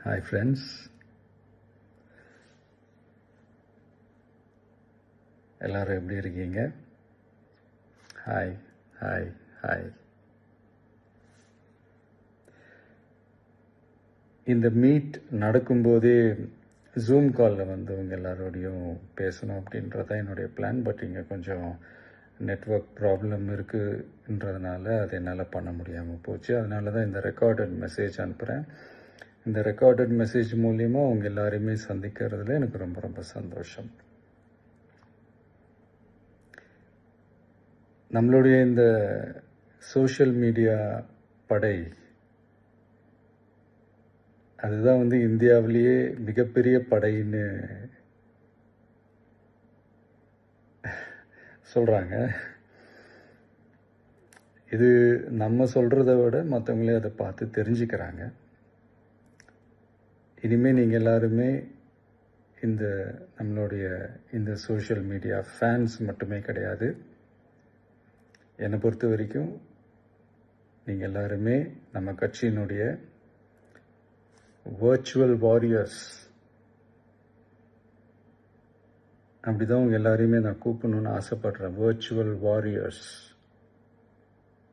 Hi friends, எல்லாரும் எப்படி இருக்கீங்க? Hi hi hi. இந்த மீட் நடக்கும்போதே ஜூம் காலில் வந்து உங்கள் எல்லாரோடையும் பேசணும் அப்படின்றது தான் என்னுடைய பிளான். பட் இங்கே கொஞ்சம் நெட்வொர்க் ப்ராப்ளம் இருக்குன்றதுனால அது என்னால் பண்ண முடியாமல் போச்சு. அதனால தான் இந்த ரெக்கார்டட் மெசேஜ் அனுப்புகிறேன். இந்த ரெக்கார்டட் மெசேஜ் மூலிமா உங்கள் எல்லாரையுமே சந்திக்கிறதுல எனக்கு ரொம்ப ரொம்ப சந்தோஷம். நம்மளுடைய இந்த சோஷியல் மீடியா படை அதுதான் வந்து இந்தியாவிலேயே மிகப்பெரிய படைன்னு சொல்கிறாங்க. இது நம்ம சொல்கிறத விட மற்றவங்களே அதை பார்த்து தெரிஞ்சுக்கிறாங்க. இனிமேல் நீங்கள் எல்லாருமே இந்த நம்மளுடைய இந்த சோஷியல் மீடியா ஃபேன்ஸ் மட்டுமே கிடையாது. என்னை பொறுத்த வரைக்கும் நீங்கள் எல்லாருமே நம்ம கட்சியினுடைய வர்ச்சுவல் வாரியர்ஸ். அப்படி தான் உங்கள் எல்லாரையுமே நான் கூப்பிடணுன்னு ஆசைப்படுறேன். Virtual warriors.